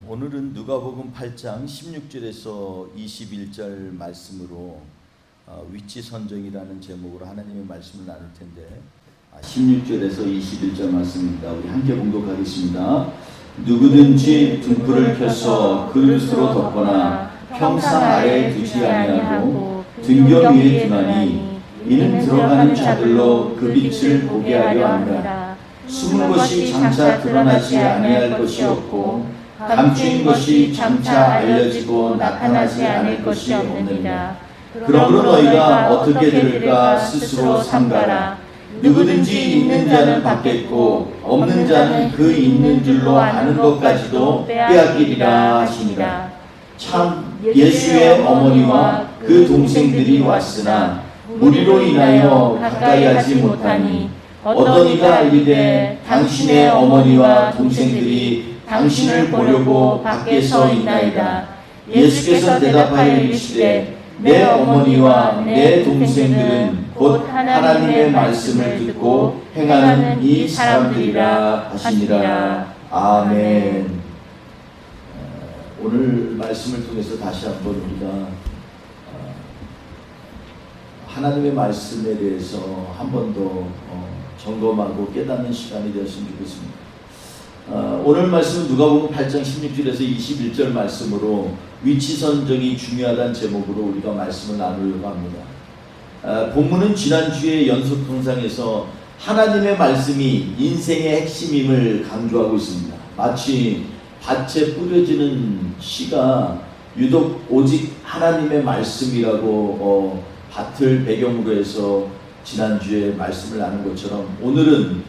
오늘은 누가복음 8장 16절에서 21절 말씀으로 위치 선정이라는 제목으로 하나님의 말씀을 나눌 텐데 16절에서 21절 말씀입니다. 우리 함께 봉독하겠습니다. 누구든지 등불을 켜서 그릇으로 덮거나 평상 아래에 두지 아니하고 등경 위에 두나니 이는 들어가는 자들로 그 빛을 보게 하려 함이라. 숨은 것이 장차 드러나지 아니할 것이 없고 감추인 것이 장차 알려지고 나타나지 않을 것이 없느니라. 그러므로 너희가 어떻게 들을까 스스로 삼가라. 누구든지 있는 자는 받겠고 없는 자는 그 있는 줄로 아는 것까지도 빼앗기리라 하시니라. 참 예수의 어머니와 그 동생들이 왔으나 무리로 인하여 가까이 하지 못하니 어떤 이가 이르되 당신의 어머니와 동생들이 당신을 보려고 밖에 서 있나이다. 예수께서 대답하여 이르시되 내 어머니와 내 동생들은 곧 하나님의 말씀을 듣고 행하는 이 사람들이라 하시니라. 아멘. 오늘 말씀을 통해서 다시 한번 우리가 하나님의 말씀에 대해서 한 번 더 점검하고 깨닫는 시간이 되었으면 좋겠습니다. 오늘 말씀은 누가복음 8장 16절에서 21절 말씀으로 위치 선정이 중요하다는 제목으로 우리가 말씀을 나누려고 합니다. 본문은 지난주에 연속 동상에서 하나님의 말씀이 인생의 핵심임을 강조하고 있습니다. 마치 밭에 뿌려지는 씨가 유독 오직 하나님의 말씀이라고 밭을 배경으로 해서 지난주에 말씀을 나눈 것처럼 오늘은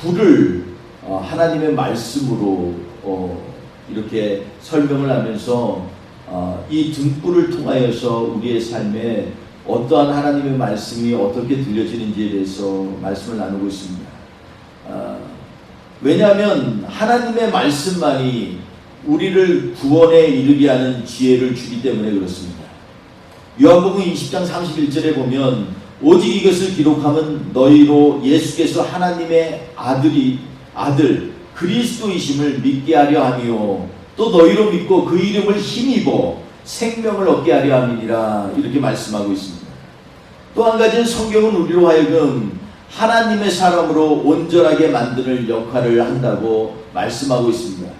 불을 하나님의 말씀으로 이렇게 설명을 하면서 이 등불을 통하여서 우리의 삶에 어떠한 하나님의 말씀이 어떻게 들려지는지에 대해서 말씀을 나누고 있습니다. 왜냐하면 하나님의 말씀만이 우리를 구원에 이르게 하는 지혜를 주기 때문에 그렇습니다. 요한복음 20장 31절에 보면 오직 이것을 기록하면 너희로 예수께서 하나님의 아들 그리스도이심을 믿게 하려 함이요 또 너희로 믿고 그 이름을 힘입어 생명을 얻게 하려 함이니라 이렇게 말씀하고 있습니다. 또 한 가지는 성경은 우리로 하여금 하나님의 사람으로 온전하게 만드는 역할을 한다고 말씀하고 있습니다.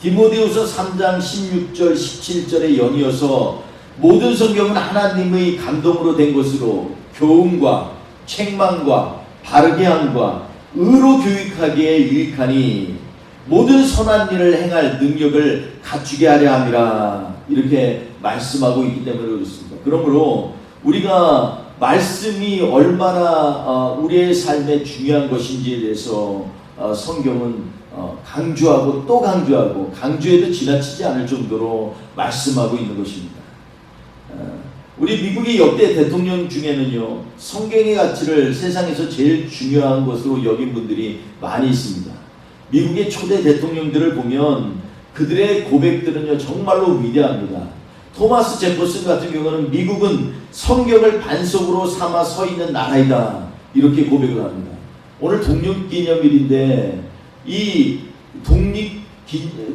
디모데후서 3장 16절 17절에 연이어서 모든 성경은 하나님의 감동으로 된 것으로 교훈과 책망과 바르게 함과 의로 교육하기에 유익하니 모든 선한 일을 행할 능력을 갖추게 하려 함이라 이렇게 말씀하고 있기 때문에 그렇습니다. 그러므로 우리가 말씀이 얼마나 우리의 삶에 중요한 것인지에 대해서 성경은 강조하고 또 강조하고 강조해도 지나치지 않을 정도로 말씀하고 있는 것입니다. 우리 미국의 역대 대통령 중에는요 성경의 가치를 세상에서 제일 중요한 것으로 여긴 분들이 많이 있습니다. 미국의 초대 대통령들을 보면 그들의 고백들은요 정말로 위대합니다. 토마스 제퍼슨 같은 경우는 미국은 성경을 반석으로 삼아 서 있는 나라이다 이렇게 고백을 합니다. 오늘 독립기념일인데 이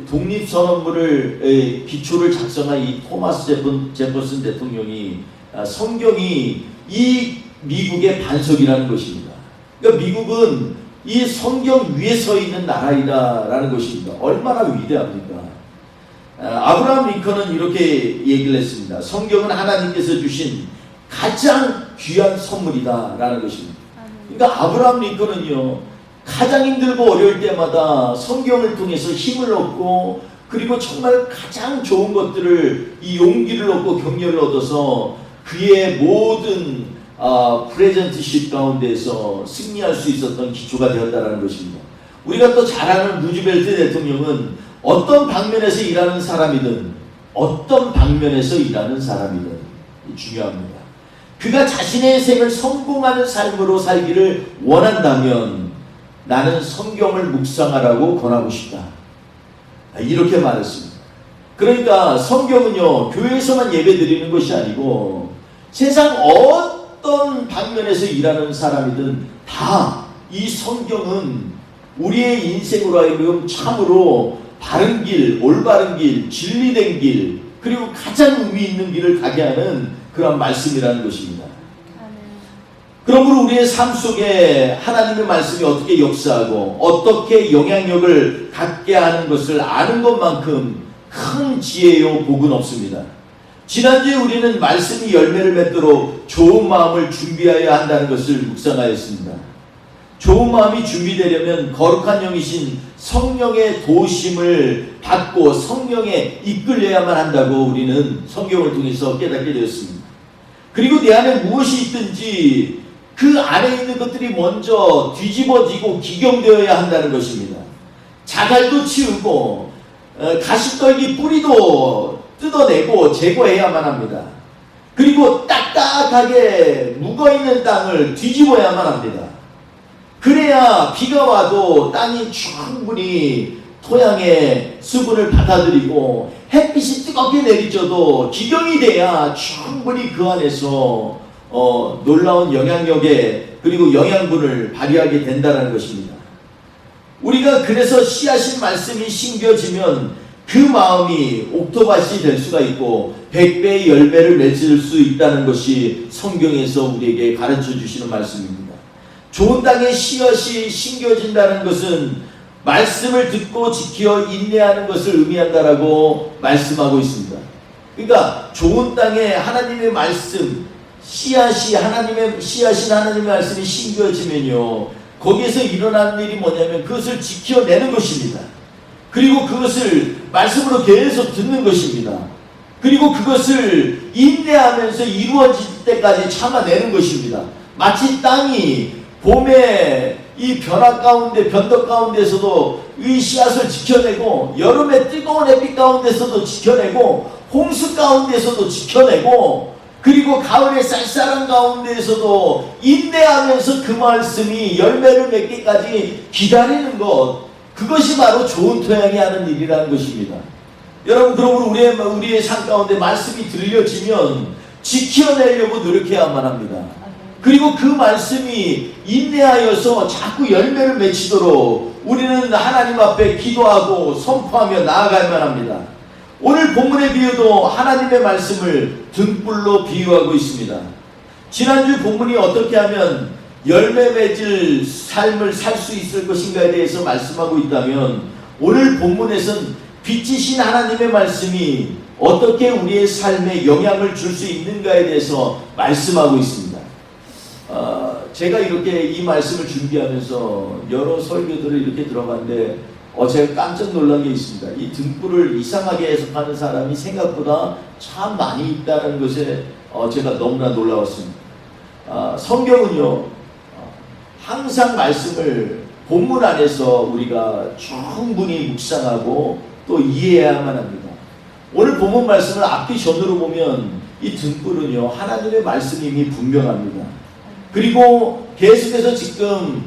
독립선언문을 기초를 작성한 이 토마스 제퍼슨 대통령이 성경이 이 미국의 반석이라는 것입니다. 그러니까 미국은 이 성경 위에 서 있는 나라이다라는 것입니다. 얼마나 위대합니까? 아브라함 링컨은 이렇게 얘기를 했습니다. 성경은 하나님께서 주신 가장 귀한 선물이다라는 것입니다. 그러니까 아브라함 링컨은요 가장 힘들고 어려울 때마다 성경을 통해서 힘을 얻고 그리고 정말 가장 좋은 것들을 이 용기를 얻고 격려를 얻어서 그의 모든 프레젠트십 가운데서 승리할 수 있었던 기초가 되었다는 것입니다. 우리가 또 잘 아는 루즈벨트 대통령은 어떤 방면에서 일하는 사람이든 중요합니다. 그가 자신의 생을 성공하는 삶으로 살기를 원한다면 나는 성경을 묵상하라고 권하고 싶다. 이렇게 말했습니다. 그러니까 성경은요 교회에서만 예배드리는 것이 아니고 세상 어떤 방면에서 일하는 사람이든 다 이 성경은 우리의 인생으로 하여금 참으로 바른 길, 올바른 길, 진리된 길, 그리고 가장 의미 있는 길을 가게 하는 그런 말씀이라는 것입니다. 그러므로 우리의 삶 속에 하나님의 말씀이 어떻게 역사하고 어떻게 영향력을 갖게 하는 것을 아는 것만큼 큰 지혜요 복은 없습니다. 지난주에 우리는 말씀이 열매를 맺도록 좋은 마음을 준비해야 한다는 것을 묵상하였습니다. 좋은 마음이 준비되려면 거룩한 영이신 성령의 도우심을 받고 성령에 이끌려야만 한다고 우리는 성경을 통해서 깨닫게 되었습니다. 그리고 내 안에 무엇이 있든지 그 안에 있는 것들이 먼저 뒤집어지고 기경되어야 한다는 것입니다. 자갈도 치우고 가시떨기 뿌리도 뜯어내고 제거해야만 합니다. 그리고 딱딱하게 묵어있는 땅을 뒤집어야만 합니다. 그래야 비가 와도 땅이 충분히 토양의 수분을 받아들이고 햇빛이 뜨겁게 내리쳐도 기경이 돼야 충분히 그 안에서 놀라운 영향력에 그리고 영양분을 발휘하게 된다는 것입니다. 우리가 그래서 씨앗인 말씀이 심겨지면 그 마음이 옥토밭이 될 수가 있고 100배의 열매를 맺을 수 있다는 것이 성경에서 우리에게 가르쳐 주시는 말씀입니다. 좋은 땅에 씨앗이 심겨진다는 것은 말씀을 듣고 지켜 인내하는 것을 의미한다라고 말씀하고 있습니다. 그러니까 좋은 땅에 하나님의 말씀, 씨앗이 씨앗인 하나님의 말씀이 심겨지면요, 거기에서 일어나는 일이 뭐냐면 그것을 지켜내는 것입니다. 그리고 그것을 말씀으로 계속 듣는 것입니다. 그리고 그것을 인내하면서 이루어질 때까지 참아내는 것입니다. 마치 땅이 봄에 이 변화 가운데, 변덕 가운데서도 이 씨앗을 지켜내고, 여름에 뜨거운 햇빛 가운데서도 지켜내고, 홍수 가운데서도 지켜내고, 그리고 가을의 쌀쌀한 가운데에서도 인내하면서 그 말씀이 열매를 맺기까지 기다리는 것, 그것이 바로 좋은 토양이 하는 일이라는 것입니다. 여러분, 그러므로 우리의 삶 가운데 말씀이 들려지면 지켜내려고 노력해야만 합니다. 그리고 그 말씀이 인내하여서 자꾸 열매를 맺히도록 우리는 하나님 앞에 기도하고 선포하며 나아가야만 합니다. 오늘 본문의 비유도 하나님의 말씀을 등불로 비유하고 있습니다. 지난주 본문이 어떻게 하면 열매 맺을 삶을 살 수 있을 것인가에 대해서 말씀하고 있다면, 오늘 본문에서는 빛이신 하나님의 말씀이 어떻게 우리의 삶에 영향을 줄 수 있는가에 대해서 말씀하고 있습니다. 제가 이렇게 이 말씀을 준비하면서 여러 설교들을 이렇게 들어봤는데 제가 깜짝 놀란 게 있습니다. 이 등불을 이상하게 해석하는 사람이 생각보다 참 많이 있다는 것에 제가 너무나 놀라웠습니다. 성경은요, 항상 말씀을 본문 안에서 우리가 충분히 묵상하고 또 이해해야만 합니다. 오늘 본문 말씀을 앞뒤 전으로 보면 이 등불은요, 하나님의 말씀임이 분명합니다. 그리고 계속해서 지금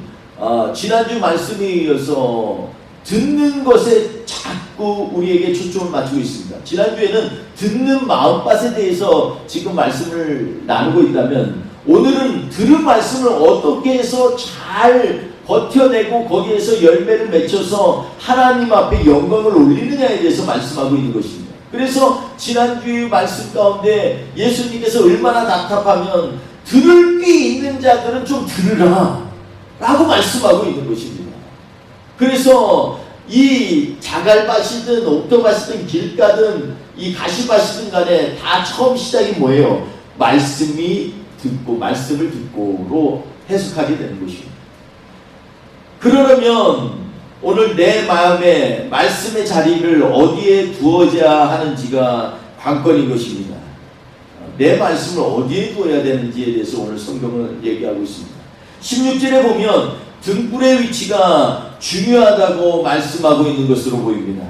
지난주 말씀에 이어서 듣는 것에 자꾸 우리에게 초점을 맞추고 있습니다. 지난주에는 듣는 마음밭에 대해서 지금 말씀을 나누고 있다면, 오늘은 들은 말씀을 어떻게 해서 잘 버텨내고 거기에서 열매를 맺혀서 하나님 앞에 영광을 올리느냐에 대해서 말씀하고 있는 것입니다. 그래서 지난주의 말씀 가운데 예수님께서 얼마나 답답하면 들을 귀 있는 자들은 좀 들으라 라고 말씀하고 있는 것입니다. 그래서 이 자갈밭이든 옥토밭이든 길가든 이 가시밭이든 간에 다 처음 시작이 뭐예요? 말씀을 듣고로 해석하게 되는 것입니다. 그러려면 오늘 내 마음에 말씀의 자리를 어디에 두어야 하는지가 관건인 것입니다. 내 말씀을 어디에 두어야 되는지에 대해서 오늘 성경은 얘기하고 있습니다. 16절에 보면 등불의 위치가 중요하다고 말씀하고 있는 것으로 보입니다.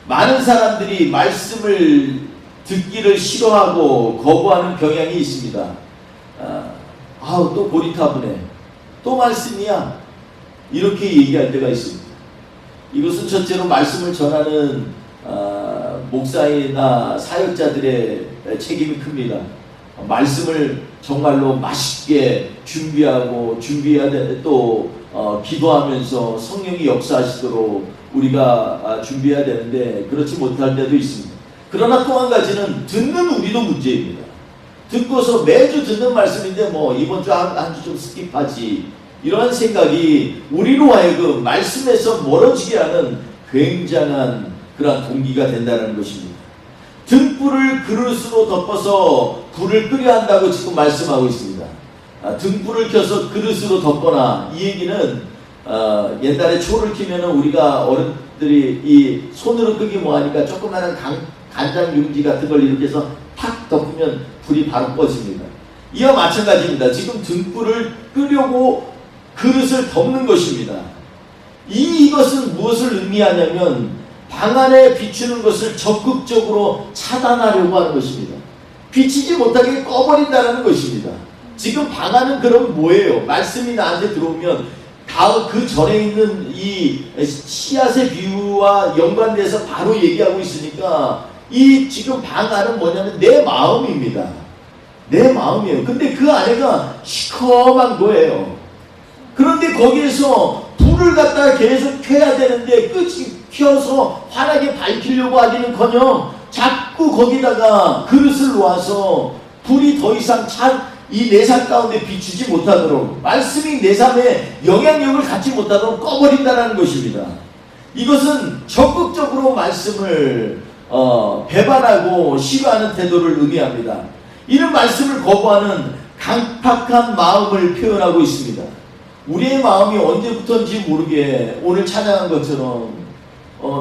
많은 사람들이 말씀을 듣기를 싫어하고 거부하는 경향이 있습니다. 또 고리타분해, 또 말씀이야, 이렇게 얘기할 때가 있습니다. 이것은 첫째로 말씀을 전하는 목사이나 사역자들의 책임이 큽니다. 말씀을 정말로 맛있게 준비해야 되는데 또 기도하면서 성령이 역사하시도록 우리가 준비해야 되는데 그렇지 못할 때도 있습니다. 그러나 또 한 가지는 듣는 우리도 문제입니다. 듣고서 매주 듣는 말씀인데 뭐 이번 주 한 주 좀 스킵하지, 이러한 생각이 우리로 하여금 말씀에서 멀어지게 하는 굉장한 그러한 동기가 된다는 것입니다. 등불을 그릇으로 덮어서 불을 끄려 한다고 지금 말씀하고 있습니다. 등불을 켜서 그릇으로 덮거나, 이 얘기는 옛날에 초를 키면은 우리가 어른들이 이 손으로 끄기 뭐하니까 조그마한 간장 융지 같은 걸 이렇게 해서 탁 덮으면 불이 바로 꺼집니다. 이와 마찬가지입니다. 지금 등불을 끄려고 그릇을 덮는 것입니다. 이것은 무엇을 의미하냐면 방 안에 비추는 것을 적극적으로 차단하려고 하는 것입니다. 비치지 못하게 꺼버린다는 것입니다. 지금 방 안은 그럼 뭐예요? 말씀이 나한테 들어오면 그 전에 있는 이 씨앗의 비유와 연관돼서 바로 얘기하고 있으니까 이 지금 방 안은 뭐냐면 내 마음입니다. 내 마음이에요. 근데 그 안에가 시커먼 거예요. 그런데 거기에서 불을 갖다가 계속 켜야 되는데 끝이 켜서 환하게 밝히려고 하기는커녕 자꾸 거기다가 그릇을 놓아서 불이 더 이상 이 내 삶 가운데 비추지 못하도록, 말씀이 내 삶에 영향력을 갖지 못하도록 꺼버린다는 것입니다. 이것은 적극적으로 말씀을 배반하고 싫어하는 태도를 의미합니다. 이런 말씀을 거부하는 강팍한 마음을 표현하고 있습니다. 우리의 마음이 언제부터인지 모르게 오늘 찬양한 것처럼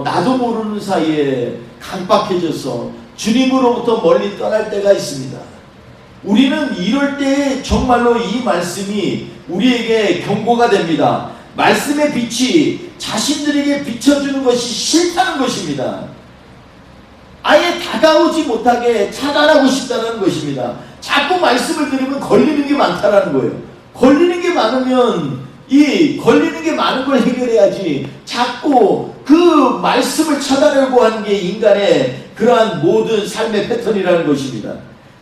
나도 모르는 사이에 강팍해져서 주님으로부터 멀리 떠날 때가 있습니다. 우리는 이럴 때 정말로 이 말씀이 우리에게 경고가 됩니다. 말씀의 빛이 자신들에게 비춰주는 것이 싫다는 것입니다. 아예 다가오지 못하게 차단하고 싶다는 것입니다. 자꾸 말씀을 들으면 걸리는 게 많다라는 거예요. 걸리는 게 많으면 이 걸리는 게 많은 걸 해결해야지 자꾸 그 말씀을 차단하려고 하는 게 인간의 그러한 모든 삶의 패턴이라는 것입니다.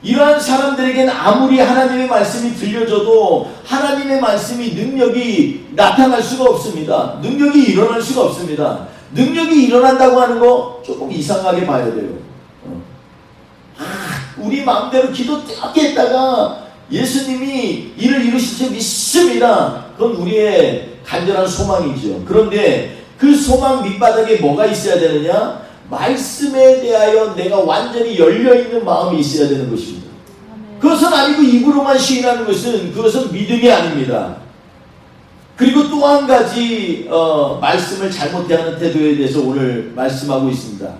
이러한 사람들에게는 아무리 하나님의 말씀이 들려줘도 하나님의 말씀이 능력이 나타날 수가 없습니다. 능력이 일어날 수가 없습니다. 능력이 일어난다고 하는 거 조금 이상하게 봐야 돼요. 우리 마음대로 기도 뜨겁게 했다가 예수님이 일을 이루실 줄 믿습니다. 그건 우리의 간절한 소망이죠. 그런데 그 소망 밑바닥에 뭐가 있어야 되느냐? 말씀에 대하여 내가 완전히 열려있는 마음이 있어야 되는 것입니다. 그것은 아니고 입으로만 시인하는 것은 그것은 믿음이 아닙니다. 그리고 또 한 가지 말씀을 잘못하는 태도에 대해서 오늘 말씀하고 있습니다.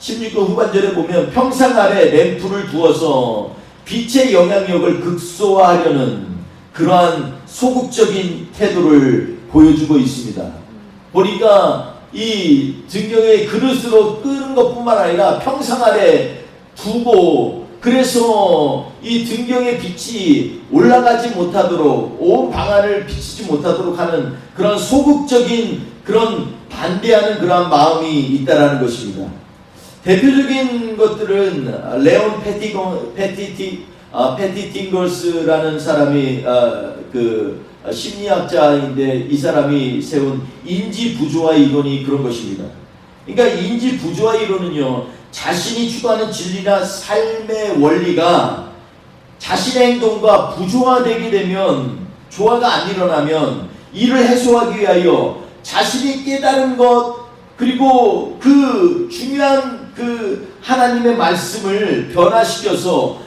16절 후반절에 보면 평상 아래 램프를 두어서 빛의 영향력을 극소화하려는 그러한 소극적인 태도를 보여주고 있습니다. 보니까 이 등경의 그릇으로 끄는 것뿐만 아니라 평상 아래 두고, 그래서 이 등경의 빛이 올라가지 못하도록 온 방안을 비치지 못하도록 하는 그런 소극적인 그런 반대하는 그런 마음이 있다라는 것입니다. 대표적인 것들은 레온 패티팅걸스라는 사람이 그 심리학자인데 이 사람이 세운 인지 부조화 이론이 그런 것입니다. 그러니까 인지 부조화 이론은요, 자신이 추구하는 진리나 삶의 원리가 자신의 행동과 부조화되게 되면, 조화가 안 일어나면 이를 해소하기 위하여 자신이 깨달은 것, 그리고 그 중요한 그 하나님의 말씀을 변화시켜서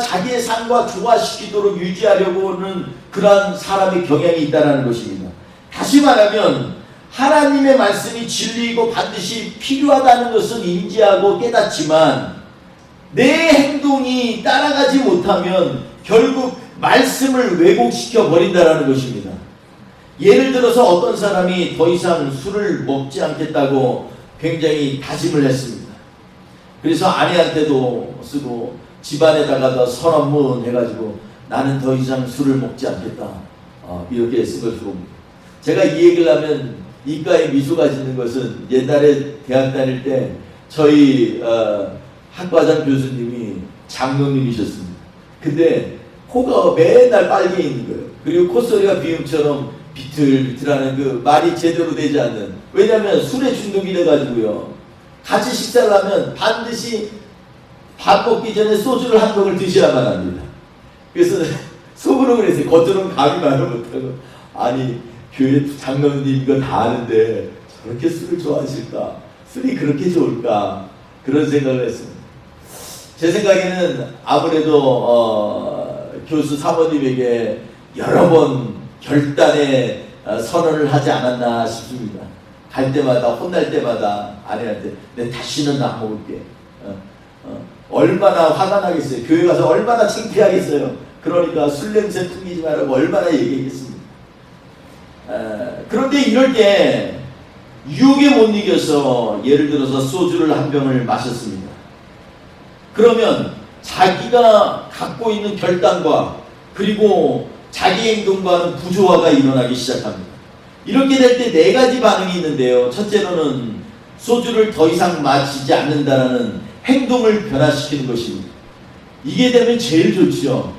자기의 삶과 조화시키도록 유지하려고 하는 그러한 사람의 경향이 있다는 것입니다. 다시 말하면 하나님의 말씀이 진리이고 반드시 필요하다는 것은 인지하고 깨닫지만 내 행동이 따라가지 못하면 결국 말씀을 왜곡시켜 버린다는 것입니다. 예를 들어서 어떤 사람이 더 이상 술을 먹지 않겠다고 굉장히 다짐을 했습니다. 그래서 아내한테도 쓰고 집안에다가 선언문 해가지고 나는 더 이상 술을 먹지 않겠다, 이렇게 쓴 것을 봅니다. 제가 이 얘기를 하면 입가에 미소가 짓는 것은 옛날에 대학 다닐 때 저희 학과장 교수님이 장로님이셨습니다. 근데 코가 맨날 빨개 있는 거예요. 그리고 콧소리가 비음처럼 비틀비틀하는 그 말이 제대로 되지 않는, 왜냐하면 술에 중독이 돼가지고요, 같이 식사를 하면 반드시 밥 먹기 전에 소주를 한 병을 드셔야만 합니다. 그래서 속으로 그랬어요. 겉으로는 감히 말을 못하고, 아니 교회 장로님 이거 다 아는데 저렇게 술을 좋아하실까, 술이 그렇게 좋을까, 그런 생각을 했습니다. 제 생각에는 아무래도 교수 사모님에게 여러 번 결단의 선언을 하지 않았나 싶습니다. 갈 때마다, 혼날 때마다 아내한테 내 다시는 안 먹을게. 얼마나 화가 나겠어요. 교회 가서 얼마나 창피하겠어요. 그러니까 술 냄새 풍기지 말라고 얼마나 얘기했겠습니까. 그런데 이럴 때 유혹에 못 이겨서 예를 들어서 소주를 한 병을 마셨습니다. 그러면 자기가 갖고 있는 결단과 그리고 자기 행동과는 부조화가 일어나기 시작합니다. 이렇게 될 때 네 가지 반응이 있는데요. 첫째로는 소주를 더 이상 마시지 않는다라는 행동을 변화시키는 것입니다. 이게 되면 제일 좋죠.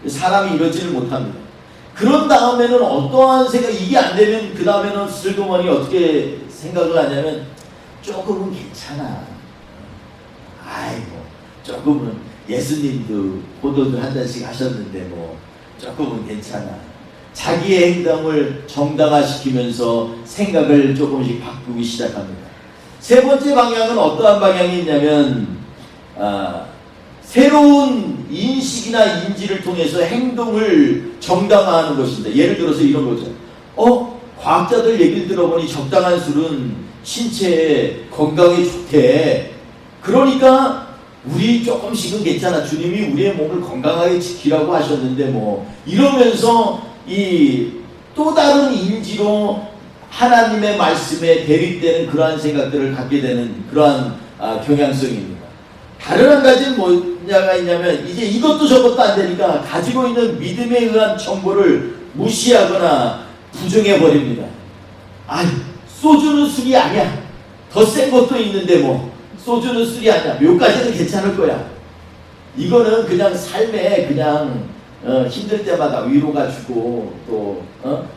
사람이 이러지를 못합니다. 그런 다음에는 어떠한 생각, 이게 안 되면 그 다음에는 슬그머니 어떻게 생각을 하냐면 조금은 괜찮아. 아이고 조금은 예수님도 포도주 한 잔씩 하셨는데 뭐 조금은 괜찮아. 자기의 행동을 정당화시키면서 생각을 조금씩 바꾸기 시작합니다. 세 번째 방향은 어떠한 방향이 있냐면 새로운 인식이나 인지를 통해서 행동을 정당화하는 것입니다. 예를 들어서 이런 거죠. 과학자들 얘기를 들어보니 적당한 술은 신체에 건강에 좋대. 그러니까 우리 조금씩은 괜찮아. 주님이 우리의 몸을 건강하게 지키라고 하셨는데 뭐 이러면서 이 또 다른 인지로 하나님의 말씀에 대립되는 그러한 생각들을 갖게 되는 그러한 경향성입니다. 다른 한 가지는 뭐냐가 있냐면 이제 이것도 저것도 안 되니까 가지고 있는 믿음에 의한 정보를 무시하거나 부정해버립니다. 아이 소주는 술이 아니야. 더 센 것도 있는데 뭐 소주는 술이 아니야. 묘까지는 괜찮을 거야. 이거는 그냥 삶에 그냥 힘들 때마다 위로가 주고 또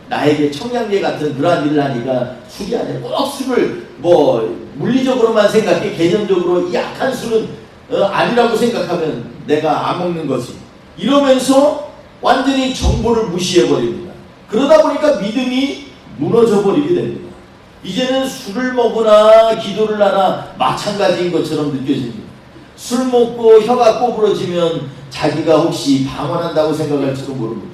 나에게 청량제 같은 그러한 일을 하니까 술이 아니라 꼭 술을 뭐 물리적으로만 생각해. 개념적으로 이 약한 술은 아니라고 생각하면 내가 안 먹는 거지. 이러면서 완전히 정보를 무시해버립니다. 그러다 보니까 믿음이 무너져버리게 됩니다. 이제는 술을 먹으나 기도를 하나 마찬가지인 것처럼 느껴집니다. 술 먹고 혀가 꼬부러지면 자기가 혹시 방언한다고 생각할지도 모릅니다.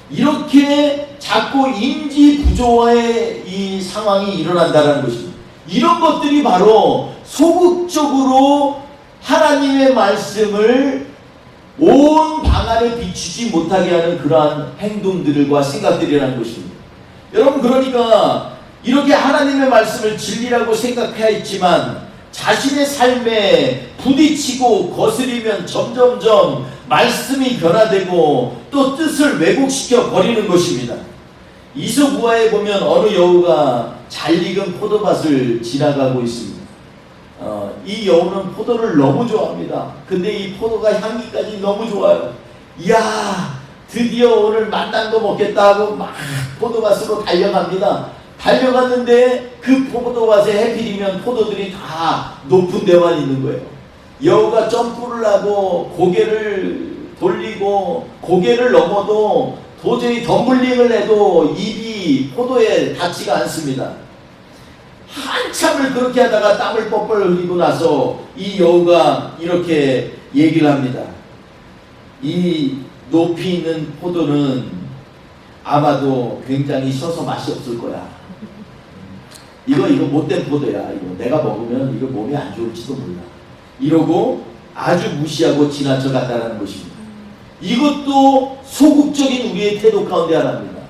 이렇게 자꾸 인지 부조화의 이 상황이 일어난다는 것입니다. 이런 것들이 바로 소극적으로 하나님의 말씀을 온 방안에 비추지 못하게 하는 그러한 행동들과 생각들이라는 것입니다. 여러분, 그러니까 이렇게 하나님의 말씀을 진리라고 생각했지만 자신의 삶에 부딪히고 거스리면 점점점 말씀이 변화되고 또 뜻을 왜곡시켜 버리는 것입니다. 이솝우화에 보면 어느 여우가 잘 익은 포도밭을 지나가고 있습니다. 이 여우는 포도를 너무 좋아합니다. 근데 이 포도가 향기까지 너무 좋아요. 이야, 드디어 오늘 만난 거 먹겠다 하고 막 포도밭으로 달려갑니다. 달려갔는데 그 포도밭에 해필이면 포도들이 다 높은 데만 있는 거예요. 여우가 점프를 하고 고개를 돌리고 고개를 넘어도 도저히 덤블링을 해도 입이 포도에 닿지가 않습니다. 한참을 그렇게 하다가 땀을 뻘뻘 흘리고 나서 이 여우가 이렇게 얘기를 합니다. 이 높이 있는 포도는 아마도 굉장히 셔서 맛이 없을 거야. 이거 못된 포도야. 이거 내가 먹으면 이거 몸에 안 좋을지도 몰라. 이러고 아주 무시하고 지나쳐 간다는 것입니다. 이것도 소극적인 우리의 태도 가운데 하나입니다.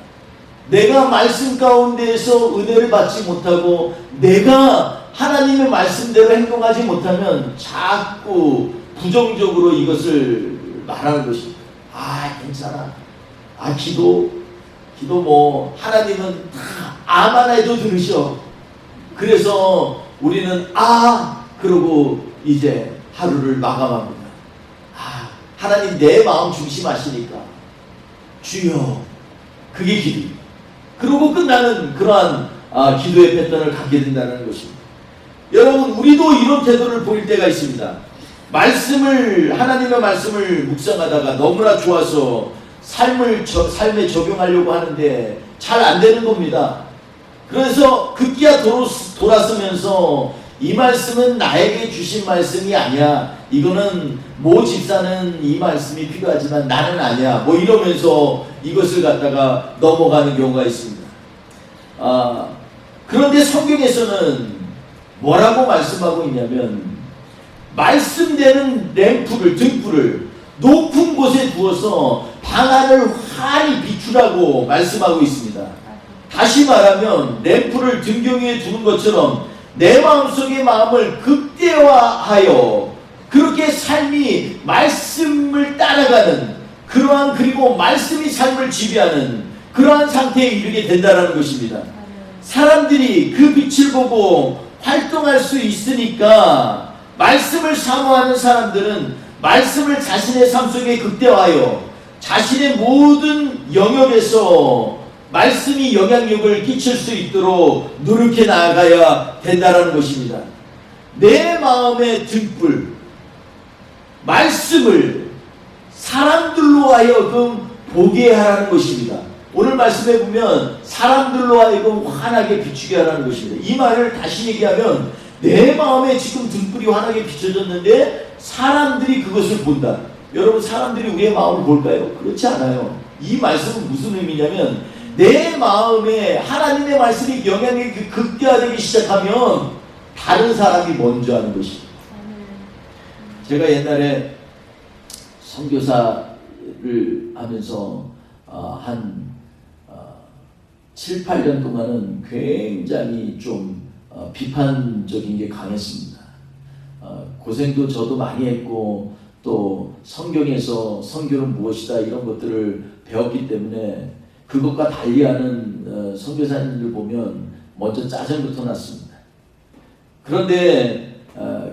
내가 말씀 가운데에서 은혜를 받지 못하고 내가 하나님의 말씀대로 행동하지 못하면 자꾸 부정적으로 이것을 말하는 것입니다. 괜찮아. 기도 뭐 하나님은 다 아만 해도 들으셔. 그래서 우리는 그러고 이제 하루를 마감합니다. 하나님 내 마음 중심하시니까 주여, 그게 기도. 그러고 끝나는 그러한 기도의 패턴을 갖게 된다는 것입니다. 여러분, 우리도 이런 태도를 보일 때가 있습니다. 하나님의 말씀을 묵상하다가 너무나 좋아서 삶에 적용하려고 하는데 잘 안 되는 겁니다. 그래서 급기야 돌아서면서 이 말씀은 나에게 주신 말씀이 아니야. 이거는 모 집사는 이 말씀이 필요하지만 나는 아니야. 뭐 이러면서 이것을 갖다가 넘어가는 경우가 있습니다. 그런데 성경에서는 뭐라고 말씀하고 있냐면, 말씀되는 등불을 높은 곳에 두어서 방 안을 환히 비추라고 말씀하고 있습니다. 다시 말하면 램프를 등경 위에 두는 것처럼 내 마음속의 마음을 극대화하여 그렇게 삶이 말씀을 따라가는 그러한, 그리고 말씀이 삶을 지배하는 그러한 상태에 이르게 된다는 것입니다. 사람들이 그 빛을 보고 활동할 수 있으니까, 말씀을 사모하는 사람들은 말씀을 자신의 삶 속에 극대화하여 자신의 모든 영역에서 말씀이 영향력을 끼칠 수 있도록 노력해 나아가야 된다는 것입니다. 내 마음의 등불, 말씀을 사람들로 하여금 보게 하라는 것입니다. 오늘 말씀에 보면 사람들로 하여금 환하게 비추게 하라는 것입니다. 이 말을 다시 얘기하면, 내 마음에 지금 등불이 환하게 비춰졌는데 사람들이 그것을 본다. 여러분, 사람들이 우리의 마음을 볼까요? 그렇지 않아요. 이 말씀은 무슨 의미냐면, 내 마음에 하나님의 말씀이 영향력이 극대화되기 시작하면 다른 사람이 먼저 하는 것입니다. 제가 옛날에 선교사를 하면서 한 7, 8년 동안은 굉장히 좀 비판적인 게 강했습니다. 고생도 저도 많이 했고, 또 성경에서 선교는 무엇이다 이런 것들을 배웠기 때문에 그것과 달리하는 선교사님들 보면 먼저 짜증부터 났습니다. 그런데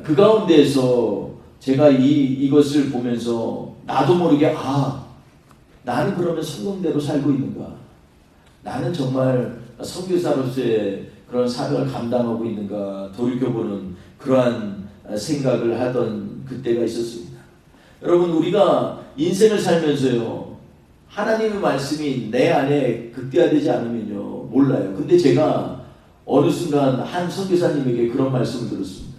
그 가운데에서 제가 이것을 보면서 나도 모르게, 나는 그러면 성경대로 살고 있는가? 나는 정말 선교사로서의 그런 사명을 감당하고 있는가? 돌이켜보는 그러한 생각을 하던 그때가 있었습니다. 여러분, 우리가 인생을 살면서요, 하나님의 말씀이 내 안에 극대화되지 않으면요, 몰라요. 근데 제가 어느 순간 한 선교사님에게 그런 말씀을 들었습니다.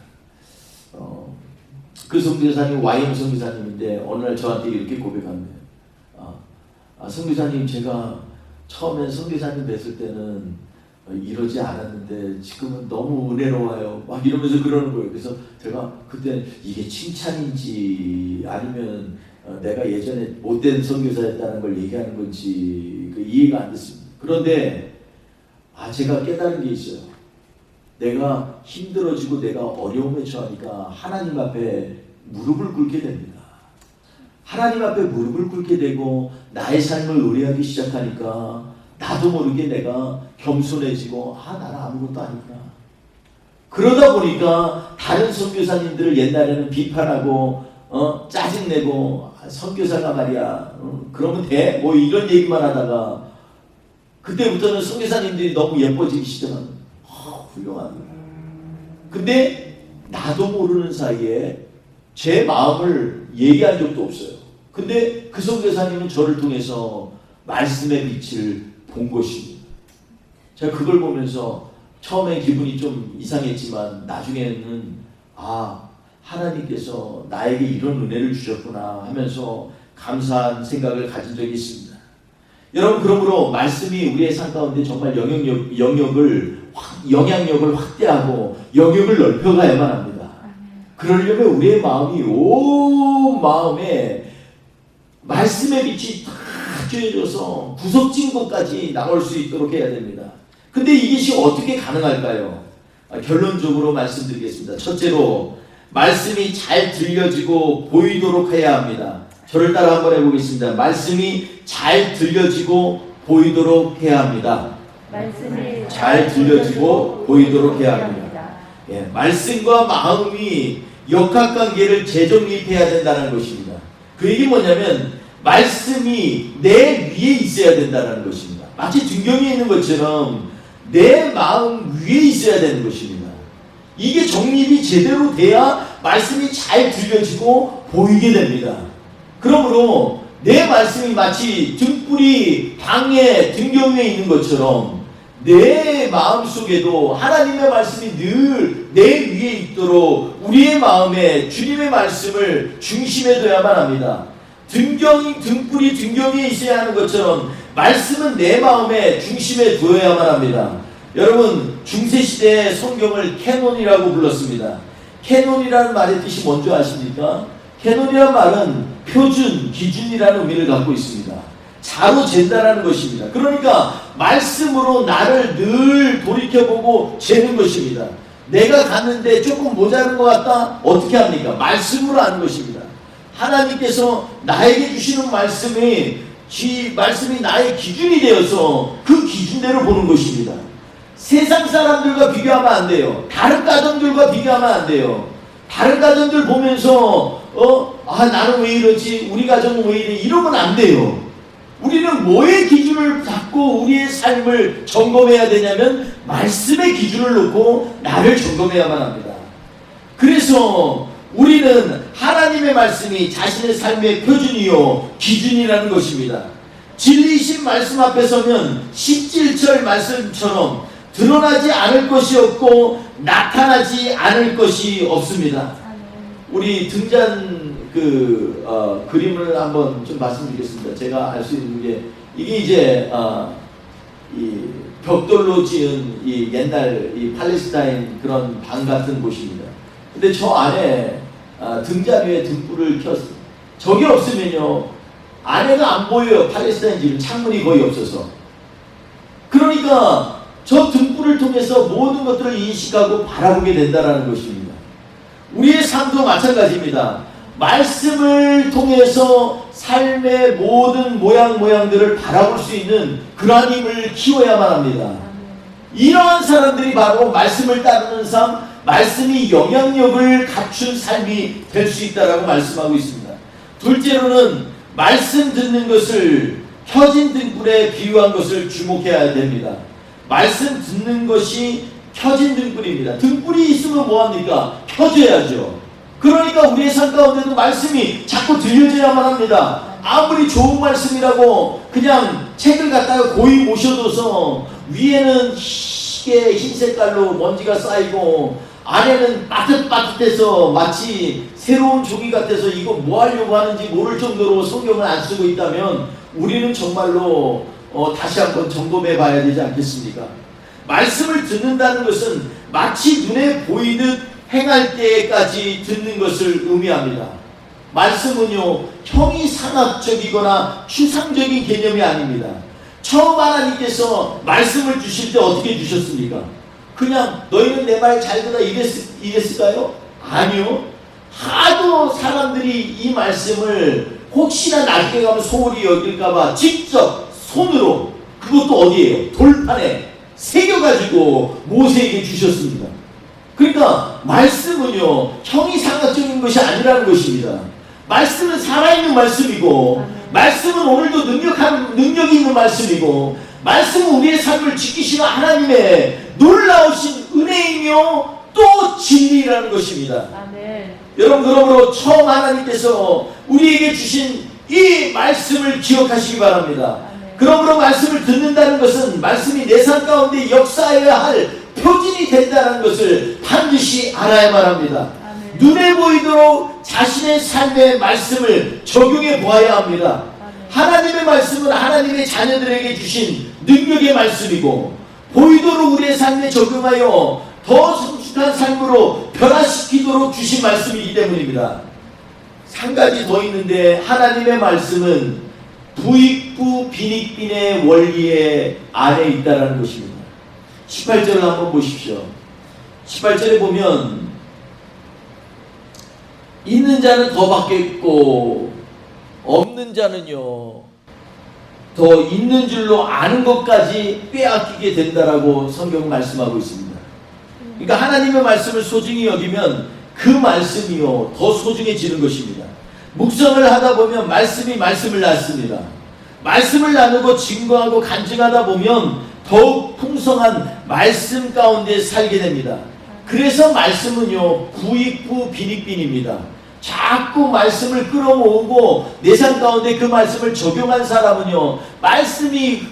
그 선교사님 YM 선교사님인데 어느 날 저한테 이렇게 고백합니다. 선교사님, 제가 처음엔 선교사님 뵀을 때는 이러지 않았는데 지금은 너무 은혜로워요. 막 이러면서 그러는 거예요. 그래서 제가 그때 이게 칭찬인지 아니면 내가 예전에 못된 선교사였다는 걸 얘기하는 건지 이해가 안 됐습니다. 그런데 제가 깨달은 게 있어요. 내가 힘들어지고 내가 어려움에 처하니까 하나님 앞에 무릎을 꿇게 됩니다. 하나님 앞에 무릎을 꿇게 되고 나의 삶을 의뢰하기 시작하니까 나도 모르게 내가 겸손해지고 나는 아무것도 아니구나. 그러다 보니까 다른 선교사님들을 옛날에는 비판하고 짜증내고 선교사가 말이야 그러면 돼? 뭐 이런 얘기만 하다가 그때부터는 선교사님들이 너무 예뻐지기 시작합니다. 훌륭합니다. 근데 나도 모르는 사이에 제 마음을 얘기한 적도 없어요. 근데 그 선교사님은 저를 통해서 말씀의 빛을 본 것입니다. 제가 그걸 보면서 처음에 기분이 좀 이상했지만 나중에는 하나님께서 나에게 이런 은혜를 주셨구나 하면서 감사한 생각을 가진 적이 있습니다. 여러분, 그러므로 말씀이 우리의 삶 가운데 정말 영향력을 확대하고 영역을 넓혀가야만 합니다. 그러려면 우리의 마음이 온 마음에 말씀의 빛이 다 쬐져서 구석진 곳까지 나올 수 있도록 해야 됩니다. 근데 이것이 어떻게 가능할까요? 결론적으로 말씀드리겠습니다. 첫째로, 말씀이 잘 들려지고 보이도록 해야 합니다. 저를 따라 한번 해보겠습니다. 말씀이 잘 들려지고 보이도록 해야 합니다. 말씀이 잘 들려지고 보이도록 해야 합니다. 말씀과 마음이 역학관계를 재정립해야 된다는 것입니다. 그 얘기 뭐냐면 말씀이 내 위에 있어야 된다는 것입니다. 마치 등경에 있는 것처럼 내 마음 위에 있어야 되는 것입니다. 이게 정립이 제대로 돼야 말씀이 잘 들려지고 보이게 됩니다. 그러므로 내 말씀이 마치 등불이 방에 등경 위에 있는 것처럼 내 마음속에도 하나님의 말씀이 늘 내 위에 있도록 우리의 마음에 주님의 말씀을 중심에 둬야만 합니다. 등불이 등경 위에 있어야 하는 것처럼 말씀은 내 마음의 중심에 두어야만 합니다. 여러분, 중세시대의 성경을 캐논이라고 불렀습니다. 캐논이라는 말의 뜻이 뭔지 아십니까? 캐논이라는 말은 표준, 기준이라는 의미를 갖고 있습니다. 자로 잰다라는 것입니다. 그러니까 말씀으로 나를 늘 돌이켜보고 재는 것입니다. 내가 갔는데 조금 모자른 것 같다? 어떻게 합니까? 말씀으로 하는 것입니다. 하나님께서 나에게 주시는 말씀이 나의 기준이 되어서 그 기준대로 보는 것입니다. 세상 사람들과 비교하면 안 돼요. 다른 가정들과 비교하면 안 돼요. 다른 가정들 보면서 나는 왜 이러지? 우리 가정은 왜 이래? 이러면 안 돼요. 우리는 뭐의 기준을 잡고 우리의 삶을 점검해야 되냐면 말씀의 기준을 놓고 나를 점검해야만 합니다. 그래서 우리는 하나님의 말씀이 자신의 삶의 표준이요 기준이라는 것입니다. 진리이신 말씀 앞에 서면 17절 말씀처럼 드러나지 않을 것이 없고 나타나지 않을 것이 없습니다. 우리 등잔 그림을 한번 좀 말씀드리겠습니다. 제가 알 수 있는 게 이게 이제 이 벽돌로 지은 이 옛날 이 팔레스타인 그런 방 같은 곳입니다. 근데 저 안에 등잔 위에 등불을 켰어요. 저게 없으면요 안에가 안 보여요. 팔레스타인 집은 창문이 거의 없어서. 그러니까 저 등불을 통해서 모든 것들을 인식하고 바라보게 된다는 것입니다. 우리의 삶도 마찬가지입니다. 말씀을 통해서 삶의 모든 모양들을 바라볼 수 있는 그러한 힘을 키워야만 합니다. 이러한 사람들이 바로 말씀을 따르는 삶, 말씀이 영향력을 갖춘 삶이 될 수 있다라고 말씀하고 있습니다. 둘째로는 말씀 듣는 것을 켜진 등불에 비유한 것을 주목해야 됩니다. 말씀 듣는 것이 켜진 등불입니다. 등불이 있으면 뭐합니까? 켜져야죠. 그러니까 우리의 삶 가운데도 말씀이 자꾸 들려져야만 합니다. 아무리 좋은 말씀이라고 그냥 책을 갖다가 고이 모셔둬서 위에는 희게 흰 색깔로 먼지가 쌓이고 안에는 빠뜻빠뜻해서 마치 새로운 종이 같아서 이거 뭐 하려고 하는지 모를 정도로 성경을 안 쓰고 있다면 우리는 정말로 다시 한번 점검해 봐야 되지 않겠습니까? 말씀을 듣는다는 것은 마치 눈에 보이듯 행할 때까지 듣는 것을 의미합니다. 말씀은요 형이상학적이거나 추상적인 개념이 아닙니다. 처음 하나님께서 말씀을 주실 때 어떻게 주셨습니까? 그냥 너희는 내 말 잘 들어 이랬을까요? 아니요. 하도 사람들이 이 말씀을 혹시나 나중에 가면 소홀히 여길까봐 직접 손으로, 그것도 어디에요? 돌판에 새겨가지고 모세에게 주셨습니다. 그러니까 말씀은요 형이상학적인 것이 아니라는 것입니다. 말씀은 살아있는 말씀이고 말씀은 오늘도 능력이 있는 말씀이고 말씀은 우리의 삶을 지키시는 하나님의 놀라우신 은혜이며 또 진리라는 것입니다. 아멘. 여러분, 그러므로 처음 하나님께서 우리에게 주신 이 말씀을 기억하시기 바랍니다. 아멘. 그러므로 말씀을 듣는다는 것은 말씀이 내 삶 가운데 역사해야 할 표준이 된다는 것을 반드시 알아야만 합니다. 아멘. 눈에 보이도록 자신의 삶의 말씀을 적용해 보아야 합니다. 아멘. 하나님의 말씀은 하나님의 자녀들에게 주신 능력의 말씀이고 보이도록 우리의 삶에 적용하여 더 성숙한 삶으로 변화시키도록 주신 말씀이기 때문입니다. 한 가지 더 있는데 하나님의 말씀은 부익부 빈익빈의 원리에 안에 있다는 것입니다. 18절을 한번 보십시오. 18절에 보면 있는 자는 더 받겠고 없는 자는요 더 있는 줄로 아는 것까지 빼앗기게 된다라고 성경 말씀하고 있습니다. 그러니까 하나님의 말씀을 소중히 여기면 그 말씀이요 더 소중해지는 것입니다. 묵상을 하다 보면 말씀이 말씀을 낳습니다. 말씀을 나누고 증거하고 간증하다 보면 더욱 풍성한 말씀 가운데 살게 됩니다. 그래서 말씀은요, 부익부 빈익빈입니다. 자꾸 말씀을 끌어모으고 내 삶 가운데 그 말씀을 적용한 사람은요, 말씀이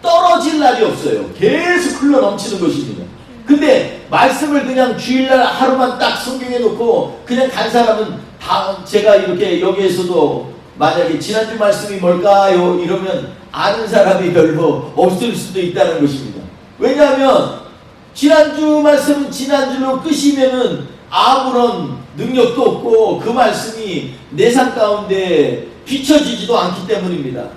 떨어질 날이 없어요. 계속 흘러 넘치는 것입니다. 근데 말씀을 그냥 주일날 하루만 딱 성경에 놓고 그냥 간 사람은 다, 제가 이렇게 여기에서도 만약에 지난주 말씀이 뭘까요? 이러면 아는 사람이 별로 없을 수도 있다는 것입니다. 왜냐하면 지난주 말씀은 지난주로 끄시면은 아무런 능력도 없고 그 말씀이 내 삶 가운데 비춰지지도 않기 때문입니다.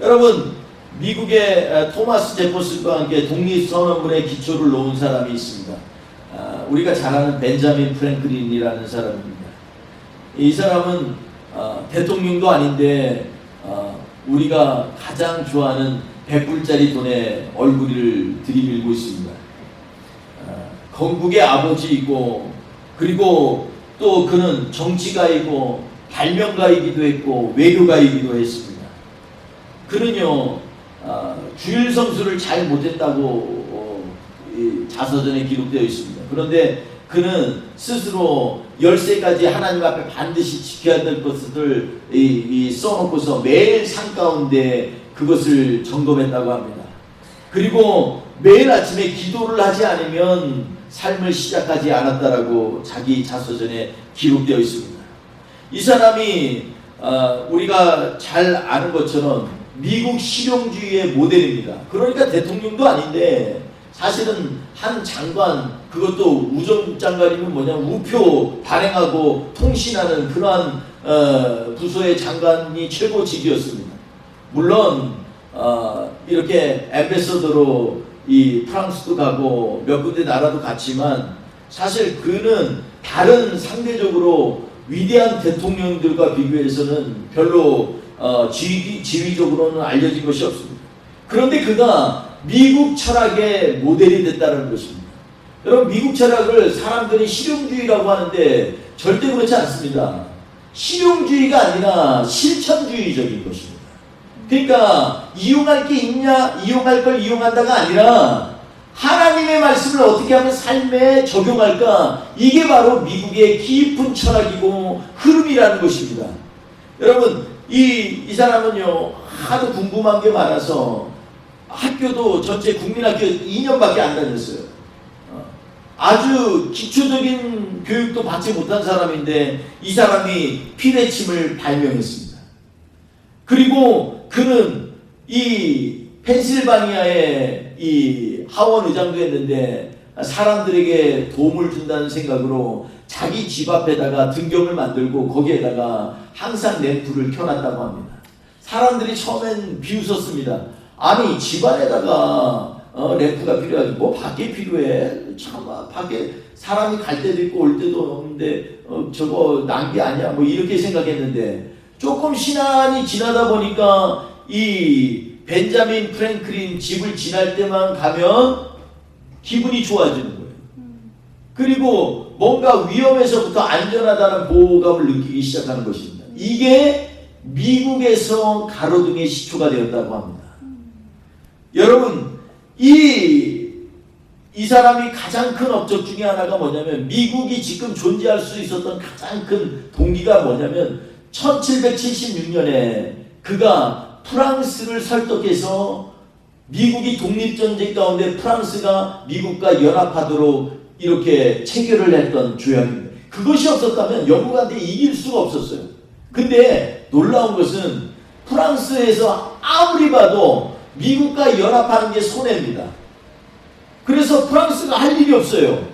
여러분, 미국의 토마스 제퍼슨과 함께 독립선언문의 기초를 놓은 사람이 있습니다. 우리가 잘 아는 벤자민 프랭클린이라는 사람입니다. 이 사람은 대통령도 아닌데 우리가 가장 좋아하는 100불짜리 돈에 얼굴을 들이밀고 있습니다. 건국의 아버지이고, 그리고 또 그는 정치가이고 발명가이기도 했고 외교가이기도 했습니다. 그는요, 주일 성수를 잘 못했다고 자서전에 기록되어 있습니다. 그런데 그는 스스로 13가지 하나님 앞에 반드시 지켜야 될 것을 써놓고서 매일 산 가운데 그것을 점검했다고 합니다. 그리고 매일 아침에 기도를 하지 않으면 삶을 시작하지 않았다라고 자기 자서전에 기록되어 있습니다. 이 사람이 우리가 잘 아는 것처럼 미국 실용주의의 모델입니다. 그러니까 대통령도 아닌데 사실은 한 장관, 그것도 우정장관이면 뭐냐, 우표 발행하고 통신하는 그러한 부서의 장관이 최고직이었습니다. 물론 이렇게 앰베서더로 이 프랑스도 가고 몇 군데 나라도 갔지만 사실 그는 다른 상대적으로 위대한 대통령들과 비교해서는 별로 지위적으로는 알려진 것이 없습니다. 그런데 그가 미국 철학의 모델이 됐다는 것입니다. 여러분, 미국 철학을 사람들이 실용주의라고 하는데 절대 그렇지 않습니다. 실용주의가 아니라 실천주의적인 것입니다. 그러니까 이용할 게 있냐, 이용할 걸 이용한다가 아니라 하나님의 말씀을 어떻게 하면 삶에 적용할까, 이게 바로 미국의 깊은 철학이고 흐름이라는 것입니다. 여러분, 이 사람은요, 하도 궁금한 게 많아서 학교도 전체 국민학교 2년밖에 안 다녔어요. 아주 기초적인 교육도 받지 못한 사람인데 이 사람이 피레침을 발명했습니다. 그리고 그는 이 펜실바니아의 이 하원 의장도 했는데 사람들에게 도움을 준다는 생각으로 자기 집 앞에다가 등경을 만들고 거기에다가 항상 램프를 켜놨다고 합니다. 사람들이 처음엔 비웃었습니다. 아니, 집안에다가 램프가 필요하지 뭐 밖에 필요해? 참, 밖에 사람이 갈 때도 있고 올 때도 없는데 저거 낭비 아니야? 뭐 이렇게 생각했는데 조금 시간이 지나다 보니까 이 벤자민 프랭클린 집을 지날 때만 가면 기분이 좋아지는 거예요. 그리고 뭔가 위험에서부터 안전하다는 보호감을 느끼기 시작하는 것입니다. 이게 미국에서 가로등의 시초가 되었다고 합니다. 여러분, 이 사람이 가장 큰 업적 중에 하나가 뭐냐면, 미국이 지금 존재할 수 있었던 가장 큰 동기가 뭐냐면 1776년에 그가 프랑스를 설득해서 미국이 독립전쟁 가운데 프랑스가 미국과 연합하도록 이렇게 체결을 했던 조약입니다. 그것이 없었다면 영국한테 이길 수가 없었어요. 근데 놀라운 것은 프랑스에서 아무리 봐도 미국과 연합하는 게 손해입니다. 그래서 프랑스가 할 일이 없어요.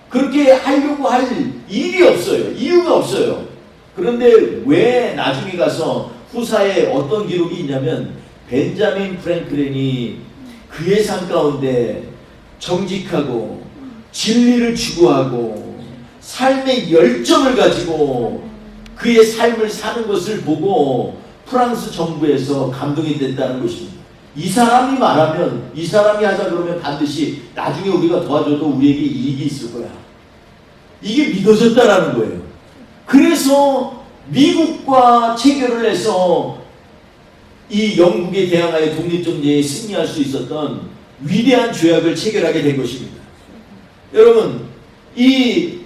그렇게 하려고 할 일이 없어요. 이유가 없어요. 그런데 왜 나중에 가서 후사에 어떤 기록이 있냐면, 벤자민 프랭클린이 그의 삶 가운데 정직하고 진리를 추구하고 삶의 열정을 가지고 그의 삶을 사는 것을 보고 프랑스 정부에서 감동이 됐다는 것입니다. 이 사람이 말하면, 이 사람이 하자 그러면 반드시 나중에 우리가 도와줘도 우리에게 이익이 있을 거야. 이게 믿어졌다라는 거예요. 그래서 미국과 체결을 해서 이 영국에 대항하여 독립정제에 승리할 수 있었던 위대한 조약을 체결하게 된 것입니다. 여러분, 이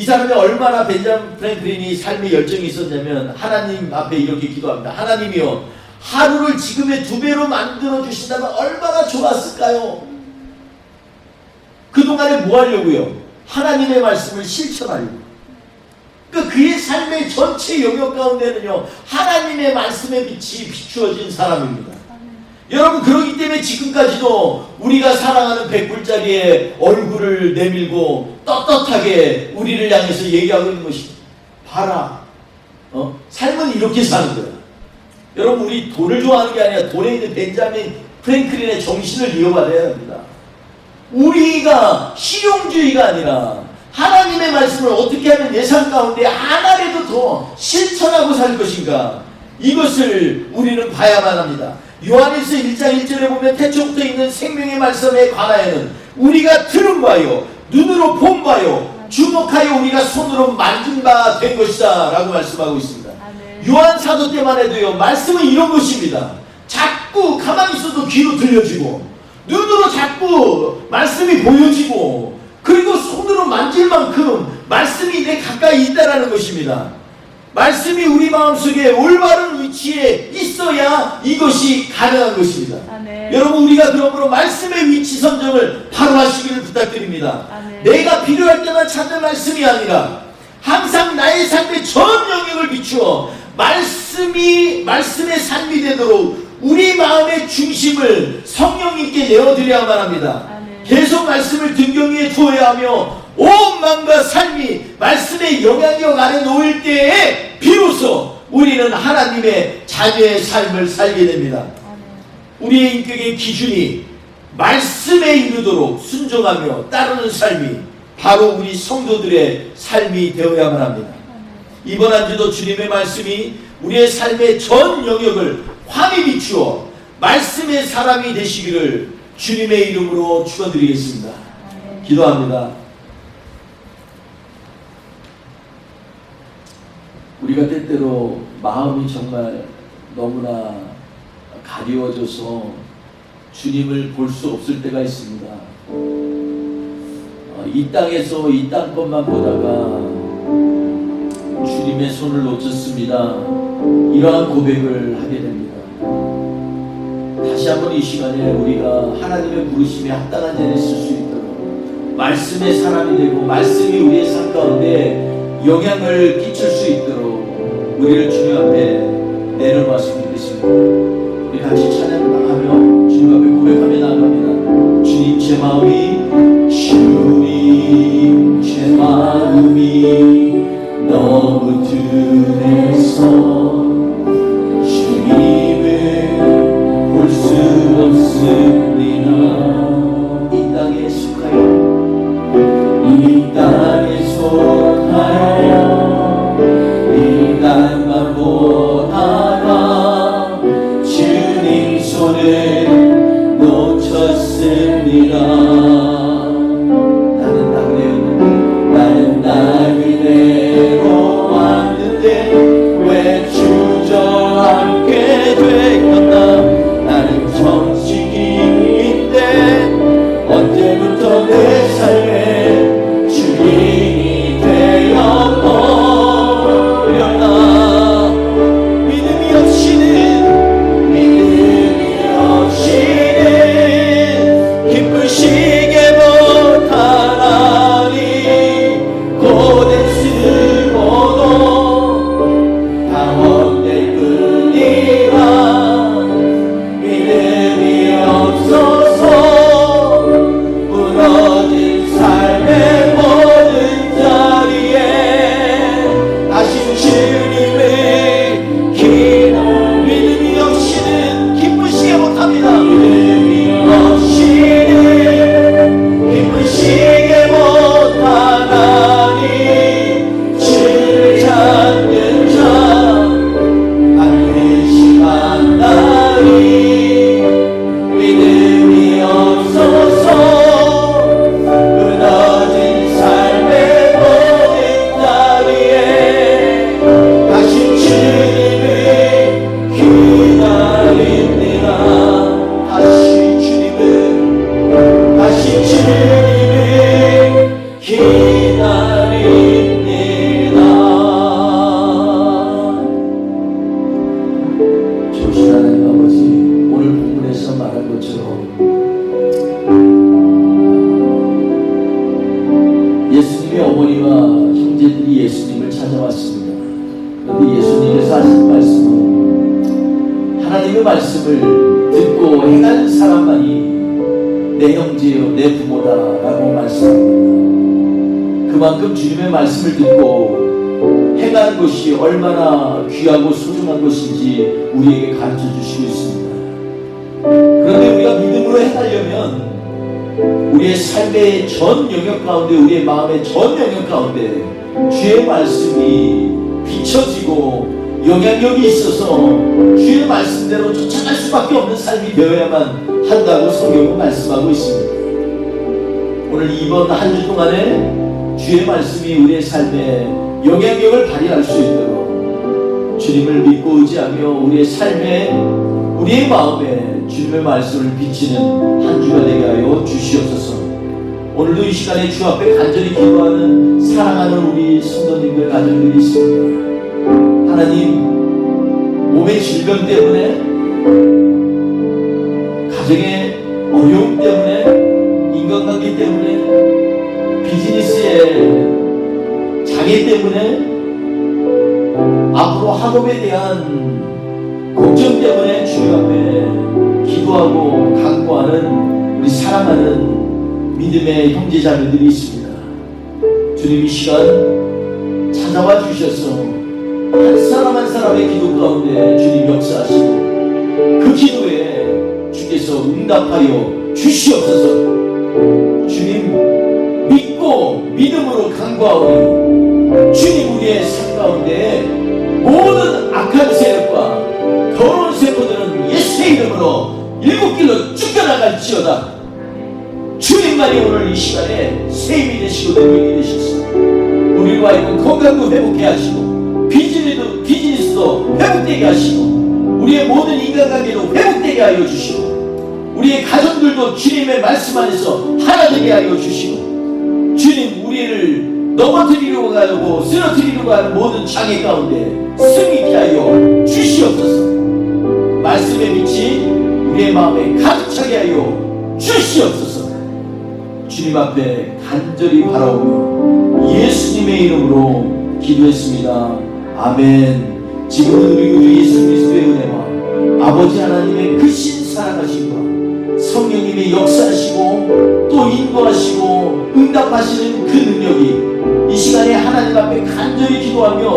사람이 얼마나 벤자민 프랭클린이 삶의 열정이 있었냐면 하나님 앞에 이렇게 기도합니다. 하나님이여, 하루를 지금의 2배로 만들어 주신다면 얼마나 좋았을까요? 그동안에 뭐 하려고요? 하나님의 말씀을 실천하려고. 그러니까 그의 삶의 전체 영역 가운데는요, 하나님의 말씀의 빛이 비추어진 사람입니다. 여러분, 그렇기 때문에 지금까지도 우리가 사랑하는 100불짜리의 얼굴을 내밀고 떳떳하게 우리를 향해서 얘기하고 있는 것이, 봐라, 삶은 이렇게 사는 거야. 여러분, 우리 돈을 좋아하는 게 아니라 돈에 있는 벤자민 프랭클린의 정신을 이어받아야 합니다. 우리가 실용주의가 아니라 하나님의 말씀을 어떻게 하면 내 삶 가운데 하나라도 더 실천하고 살 것인가, 이것을 우리는 봐야만 합니다. 요한일서 1장 1절에 보면 태초부터 있는 생명의 말씀에 관하여는 우리가 들은 바요, 눈으로 본 바요, 주목하여 우리가 손으로 만진 바 된 것이다 라고 말씀하고 있습니다. 요한 사도 때만 해도요, 말씀은 이런 것입니다. 자꾸 가만히 있어도 귀로 들려지고, 눈으로 자꾸 말씀이 보여지고, 그리고 손으로 만질 만큼 말씀이 내 가까이 있다라는 것입니다. 말씀이 우리 마음속에 올바른 위치에 있어야 이것이 가능한 것입니다. 아멘. 여러분, 우리가 그러므로 말씀의 위치 선정을 바로 하시기를 부탁드립니다. 아멘. 내가 필요할 때만 찾는 말씀이 아니라 항상 나의 삶의 전 영역을 비추어 말씀의 삶이 되도록 우리 마음의 중심을 성령님께 내어드려야만 합니다. 아멘. 계속 말씀을 등경 위에 두어야 하며 온 마음과 삶이 말씀의 영향력 안에 놓일 때에 비로소 우리는 하나님의 자녀의 삶을 살게 됩니다. 우리의 인격의 기준이 말씀에 이르도록 순종하며 따르는 삶이 바로 우리 성도들의 삶이 되어야만 합니다. 이번 한 주도 주님의 말씀이 우리의 삶의 전 영역을 환히 비추어 말씀의 사람이 되시기를 주님의 이름으로 축원드리겠습니다. 기도합니다. 우리가 때때로 마음이 정말 너무나 가리워져서 주님을 볼 수 없을 때가 있습니다. 이 땅에서 이 땅 것만 보다가 주님의 손을 놓쳤습니다. 이러한 고백을 하게 됩니다. 다시 한번 이 시간에 우리가 하나님의 부르심에 합당한 자리에 쓸 수 있도록 말씀의 사람이 되고 말씀이 우리의 삶 가운데 영향을 끼칠 수 있도록 우리를 주님 앞에 내려놓았으면 좋겠습니다. 우리 같이 찬양하며 주님 앞에 고백하며 나아갑니다. 주님, 제 마음이 주님, 제 마음이 너무 둔해서 주님을 볼 수 없습니다. 이 땅에 속하여 이 땅에 속하여 이 땅만 보다가 주님 손을 놓쳤습니다. 나는 나그네로 왔는데 왜 주저앉게 되었나. 나는 정직인인데 언제부터 내 삶에 주인이 되어버렸나. 믿음이 없이는 기쁘시게 주님을 기다립니다. 좋으신 하나님 아버지, 오늘 본문에서 말한 것처럼 예수님의 어머니와 형제들이 예수님을 찾아왔습니다. 그런데 예수님께서 하신 말씀은 하나님의 말씀을 듣고 행하는 사람만이 내 형제요 내 부모다 라고 말씀합니다. 그만큼 주님의 말씀을 듣고 행하는 것이 얼마나 귀하고 소중한 것인지 우리에게 가르쳐 주시고 있습니다. 그런데 우리가 믿음으로 행하려면 우리의 삶의 전 영역 가운데, 우리의 마음의 전 영역 가운데 주의 말씀이 비춰지고 영향력이 있어서 주의 말씀대로 쫓아갈 수밖에 없는 삶이 되어야만 한다고 성경은 말씀하고 있습니다. 오늘 이번 한 주 동안에 주의 말씀이 우리의 삶에 영향력을 발휘할 수 있도록 주님을 믿고 의지하며 우리의 삶에, 우리의 마음에 주님의 말씀을 비치는 한 주가 되게 하여 주시옵소서. 오늘도 이 시간에 주 앞에 간절히 기도하는 사랑하는 우리 성도님들 가정들이 있습니다. 하나님, 몸의 질병 때문에, 가정의 어려움 때문에, 인간관계 때문에, 비즈니스의 장애 때문에, 앞으로 학업에 대한 걱정 때문에 주님 앞에 기도하고 간구하는 우리 사랑하는 믿음의 형제자매들이 있습니다. 주님, 이 시간 찾아와 주셔서 한 사람 한 사람의 기도 가운데 주님 역사하시고 그 기도에 주께서 응답하여 주시옵소서. 주님, 믿고 믿음으로 간구하오니 주님, 우리의 삶 가운데 모든 악한 세력과 더러운 세포들은 예수의 이름으로 일곱 길로 쫓겨나갈지어다. 주님만이 오늘 이 시간에 새 힘이 되시고 능력이 되셔서 우리로 하여금 건강도 회복해 하시고 비즈니스도 회복되게 하시고 우리의 모든 인간관계도 회복되게 하여 주시고 우리의 가정들도 주님의 말씀 안에서 하나 되게 하여 주시고 주님, 우리를 넘어뜨리려고 하고 쓰러뜨리려고 하는 모든 장애 가운데 승리케 하여 주시옵소서. 말씀의 빛이 우리의 마음에 가득 차게 하여 주시옵소서. 주님 앞에 간절히 바라오며 예수님의 이름으로 기도했습니다. 아멘. 지금은 우리 구주 예수 그리스도의 은혜와 아버지 하나님의 크신 사랑하심과 성령님의 역사하시고 또 인도하시고 응답하시는 그 능력이 이 시간에 하나님 앞에 간절히 기도하며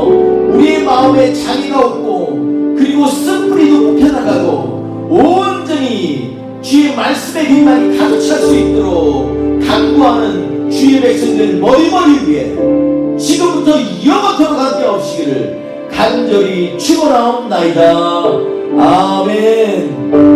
우리의 마음에 장애가 없고 그리고 쓴뿌리도 뽑혀나가고 온전히 주의 말씀의 빛만이 가득 찰 수 있도록 간구하는 주의 백성들 머리머리 위에 지금부터 영원토록 함께 하시기를 간절히 축원하옵나이다. 아멘.